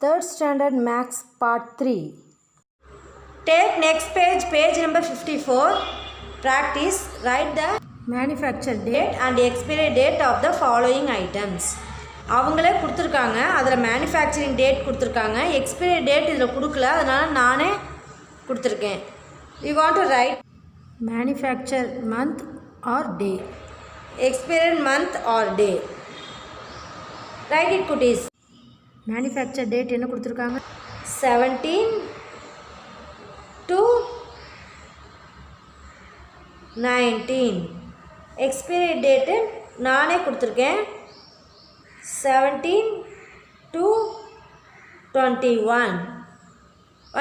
Third standard Max part 3. Take next page, page number 54. Practice. Write the Manufacture date and expiry date of the following items. அவங்களே கொடுத்துருக்காங்க. அதில் manufacturing date கொடுத்துருக்காங்க. Expiry date இதில் கொடுக்கல, அதனால் நானே கொடுத்துருக்கேன். You want to write manufacture month or day. expired month or day. Write it குட்டீஸ். Manufacture date என்ன கொடுத்துருக்காங்க? 17 to 19. எக்ஸ்பைரி டேட்டு நானே கொடுத்துருக்கேன். 17 to 21.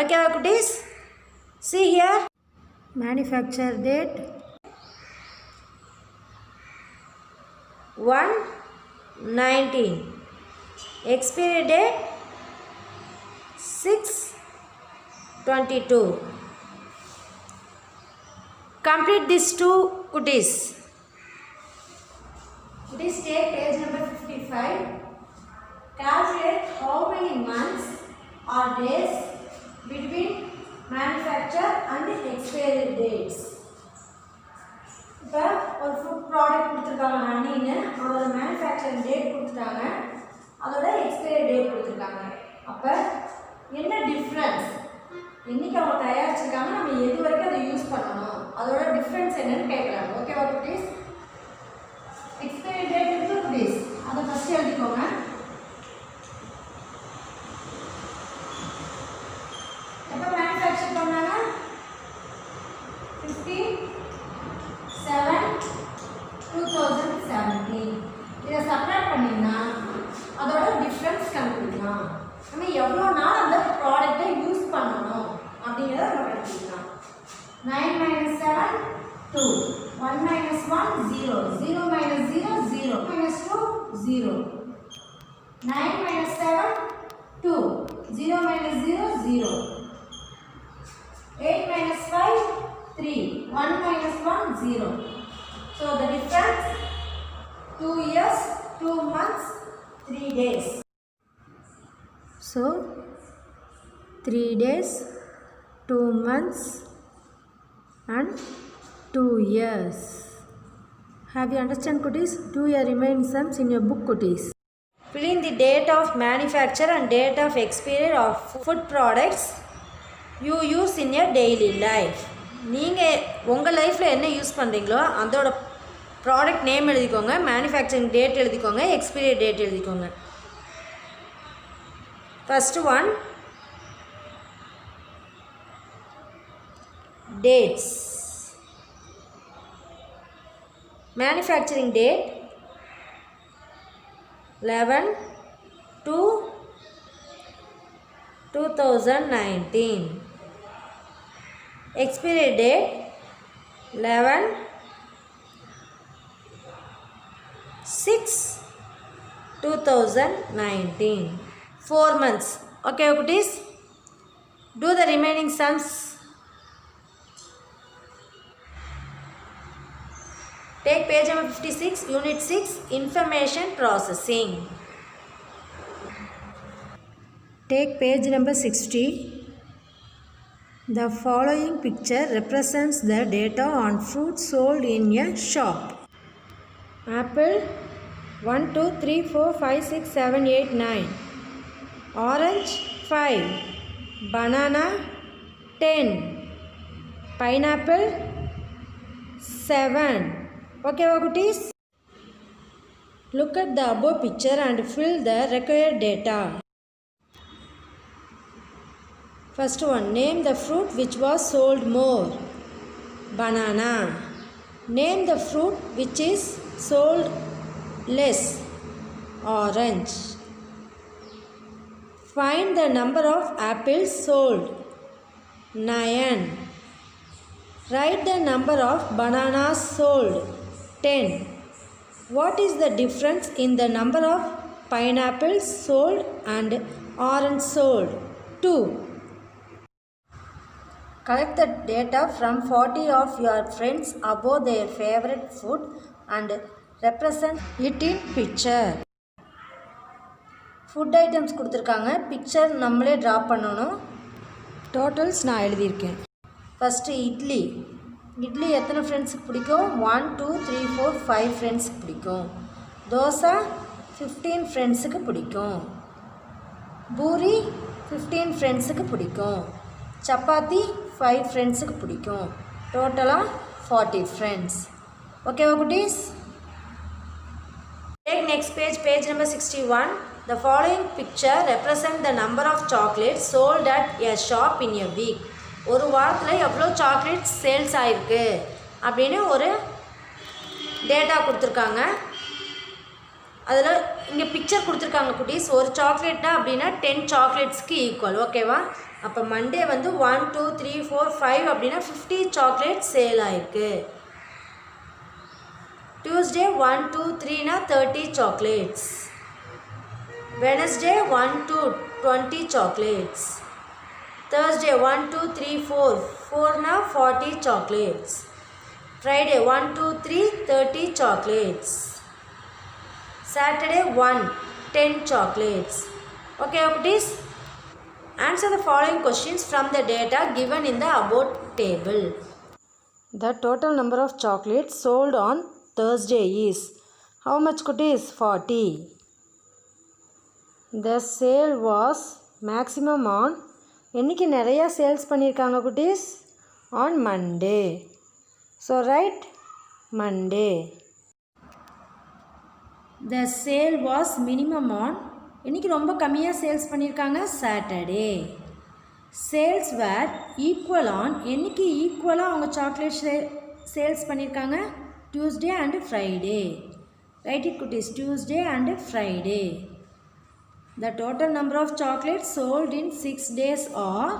ஓகேவா குட்டீஸ்? See here. Manufacture date 1/19. Expiry date 6/22. Complete these two kutis. Kutis, take page number 55. Calculate how many months or days between manufacture and expiry dates. இப்போ ஒரு food product கொடுத்துருக்காங்க ஹனின்னு, அதோட manufacturing date கொடுத்துட்டாங்க, அதோட எக்ஸ்பைரி டேட் கொடுத்துருக்காங்க. அப்போ என்ன difference, இன்றைக்கி அவங்க தயாரிச்சிருக்காங்க, நம்ம எது வரைக்கும் அதை யூஸ் பண்ணணும், அதோட டிஃப்ரென்ஸ் என்னன்னு கேட்குறாங்க. ஓகேவா குட்டீஸ்? எக்ஸ்பைரி டேட் இருக்குது குட்டீஸ், அதை ஃபஸ்ட்டு எழுதிக்கோங்க. எப்போ மேனுஃபேக்சர் பண்ணாங்க? 15/7/2017. இதை சப்ராக்ட் பண்ணிங்கன்னா அதோட டிஃப்ரென்ஸ் கண்டுபிடிக்கலாம். நம்ம எவ்வளோ நாள் அந்த ப்ராடக்டை யூஸ் பண்ணணும் அப்படிங்கிறத நம்ம கண்டுபிடிக்கலாம். 9 - 7 2, 1 - 1 0, 0 - 0 0, -2 0, 9 - 7 2, 0 - 0 0, 8 - 5 3, 1 - 1 0. So the difference 2 years 2 months 3 days. So 3 days 2 months and 2 years. Have you understand kutis? Do your remaining sums in your book kutis. Fill in the date of manufacture and date of expiry of food products you use in your daily life. நீங்கள் உங்கள் லைஃப்பில் என்ன use பண்ணுறீங்களோ அதோட product name எழுதிக்கோங்க, manufacturing date எழுதிக்கோங்க, expiry date எழுதிக்கோங்க. First one dates. Manufacturing date 11/2/2019. Expiry date 11/6/2019. 4 months. Okay kutis, do the remaining sums. Take page number 56, unit 6, information processing. Take page number 60. The following picture represents the data on fruit sold in a shop. Apple 1 2 3 4 5 6 7 8 9, orange 5, banana 10, pineapple 7. Okay kutis? Look at the above picture and fill the required data. First one, name the fruit which was sold more. Banana. Name the fruit which is sold less. Orange. Find the number of apples sold. 9. Write the number of bananas sold. 10. What is the difference in the number of pineapples sold and orange sold? 2. Collect the data from 40 of your friends about their favorite food and represent it in picture. Food items கொடுத்துருக்காங்க. Picture நம்மளே draw பண்ணணும். Totals நான் எழுதியிருக்கேன். First idli. Idli எத்தனை ஃப்ரெண்ட்ஸுக்கு பிடிக்கும்? 1 2 3 4 5 ஃப்ரெண்ட்ஸுக்கு பிடிக்கும். தோசை 15 ஃப்ரெண்ட்ஸுக்கு பிடிக்கும். பூரி 15 ஃப்ரெண்ட்ஸுக்கு பிடிக்கும். சப்பாத்தி 5 ஃப்ரெண்ட்ஸுக்கு பிடிக்கும். டோட்டலாக 40 ஃப்ரெண்ட்ஸ். ஓகேவா குட்டீஸ்? Take next page, page number 61. The following picture represent the number of chocolates sold at a shop in a week. ஒரு வாரத்தில் எவ்வளோ சாக்லேட்ஸ் சேல்ஸ் ஆகிருக்கு அப்படின்னு ஒரு டேட்டா கொடுத்துருக்காங்க. அதில் இங்கே பிக்சர் கொடுத்துருக்காங்க குட்டீஸ். ஒரு சாக்லேட்னா அப்படின்னா 10 சாக்லேட்ஸ்க்கு ஈக்குவல். ஓகேவா? அப்போ மண்டே வந்து 1 2 3 4 5 அப்படின்னா 50 சாக்லேட்ஸ் சேல் ஆகிருக்கு. Tuesday 1 2 3 30 chocolates. Wednesday 1 2 20 chocolates. Thursday 1 2 3 4 40 chocolates. Friday 1 2 3 30 chocolates. Saturday 1 10 chocolates. Okay, please answer the following questions from the data given in the above table. The total number of chocolates sold on Thursday is how much kutis? 40. The sale was maximum on என்னைக்கு நிறைய sales பண்ணியிருக்காங்க குட்டீஸ்? on Monday. So write Monday. The sale was minimum on என்னைக்கு ரொம்ப கம்மியாக sales பண்ணியிருக்காங்க? Saturday. Sales were equal on என்னைக்கு ஈக்குவலாக அவங்க சாக்லேட் சேல்ஸ் பண்ணியிருக்காங்க? Tuesday and Friday. Write it kutis. Tuesday and Friday. The total number of chocolates sold in 6 days are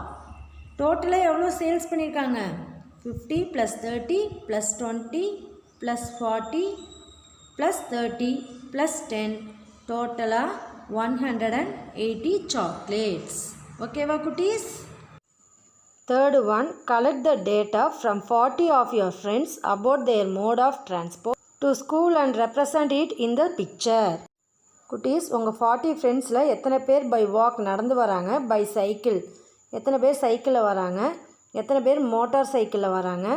டோட்டலாக எவ்வளோ சேல்ஸ் பண்ணியிருக்காங்க? 50 + 30 + 20 + 40 + 30 + 10 டோட்டலாக 180 chocolates. ஓகேவா குட்டீஸ்? Third one, collect the data from 40 of your friends about their mode of transport to school and represent it in the picture. குட்டீஸ், உங்கள் 40 ஃப்ரெண்ட்ஸில் எத்தனை பேர் பை வாக் நடந்து வராங்க, பை சைக்கிள் எத்தனை பேர் சைக்கிளில் வராங்க, எத்தனை பேர் மோட்டார் சைக்கிளில் வராங்க,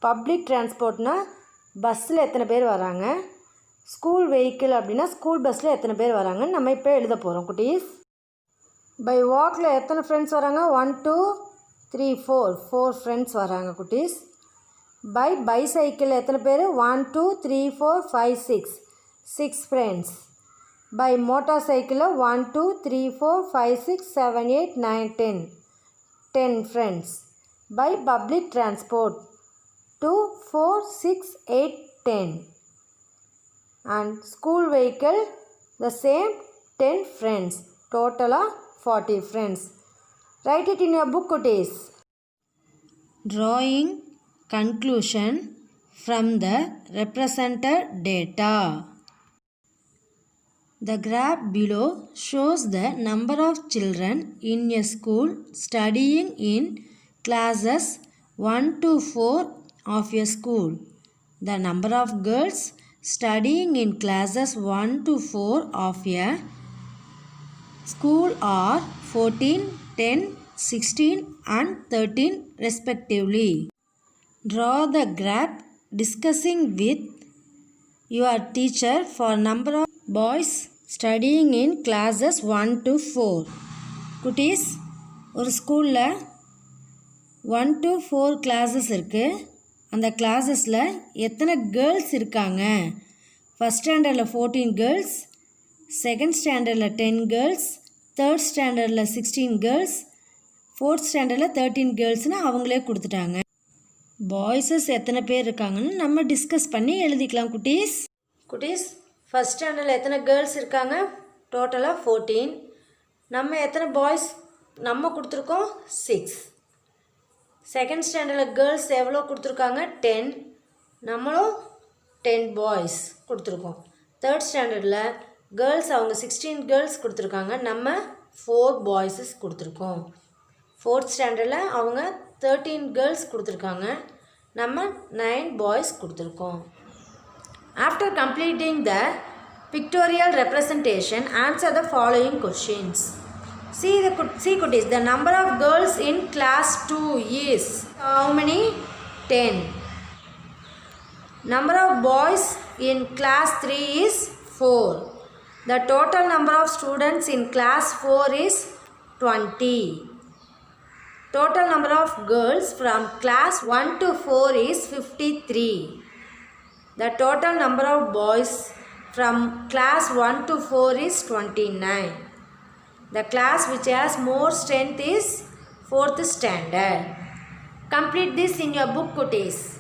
பப்ளிக் டிரான்ஸ்போர்ட்னா பஸ்ஸில் எத்தனை பேர் வராங்க, ஸ்கூல் வெஹிக்கிள் அப்படின்னா ஸ்கூல் பஸ்ஸில் எத்தனை பேர் வராங்கன்னு நம்ம இப்போ எழுத போகிறோம் குட்டீஸ். பை வாக்கில் எத்தனை ஃப்ரெண்ட்ஸ் வராங்க? 1 2 3 4 ஃப்ரெண்ட்ஸ் வராங்க குட்டீஸ். பைசைக்கிள் எத்தனை பேர்? 1 2 3 4 5 6 ஃப்ரெண்ட்ஸ். பை மோட்டார் சைக்கிளில் 1 2 3 4 5 6 7 8 9 10 friends. By public transport 2 4 6 8 10 and school vehicle the same 10 friends. Totally 40 friends. Write it in your book kutis. Drawing conclusion from the represented data. The graph below shows the number of children in a school studying in classes 1 to 4 of a school. The number of girls studying in classes 1 to 4 of a school are 14, 10, 16 and 13 respectively. Draw the graph discussing with your teacher for number of boys studying in classes 1 to 4. குட்டீஸ், ஒரு ஸ்கூலில் 1 to 4 classes இருக்குது. அந்த கிளாஸஸில் எத்தனை girls இருக்காங்க? First ஸ்டாண்டர்டில் 14 girls, second ஸ்டாண்டர்டில் 10 girls, third ஸ்டாண்டர்டில் 16 கேர்ள்ஸ், ஃபோர்த் ஸ்டாண்டர்டில் 13 கேர்ள்ஸ்னு அவங்களே கொடுத்துட்டாங்க. பாய்ஸஸ் எத்தனை பேர் இருக்காங்கன்னு நம்ம டிஸ்கஸ் பண்ணி எழுதிக்கலாம் குட்டீஸ். ஃபஸ்ட் ஸ்டாண்டர்டில் எத்தனை கேர்ள்ஸ் இருக்காங்க? டோட்டலாக 14. நம்ம எத்தனை பாய்ஸ் நம்ம கொடுத்துருக்கோம்? 6. செகண்ட் ஸ்டாண்டர்டில் கேர்ள்ஸ் எவ்வளோ கொடுத்துருக்காங்க? 10. நம்மளும் 10 பாய்ஸ் கொடுத்துருக்கோம். தேர்ட் ஸ்டாண்டர்டில் கேர்ள்ஸ் அவங்க 16 கேர்ள்ஸ் கொடுத்துருக்காங்க, நம்ம 4 பாய்ஸஸ் கொடுத்துருக்கோம். ஃபோர்த் ஸ்டாண்டர்டில் அவங்க 13 கேர்ள்ஸ் கொடுத்துருக்காங்க, நம்ம 9 பாய்ஸ் கொடுத்துருக்கோம். After completing the pictorial representation, answer the following questions. See cuties, the number of girls in class 2 is how many? 10. Number of boys in class 3 is 4. The total number of students in class 4 is 20. Total number of girls from class 1 to 4 is 53. The total number of boys from class 1 to 4 is 29. The class which has more strength is 4th standard. Complete this in your book, cuties.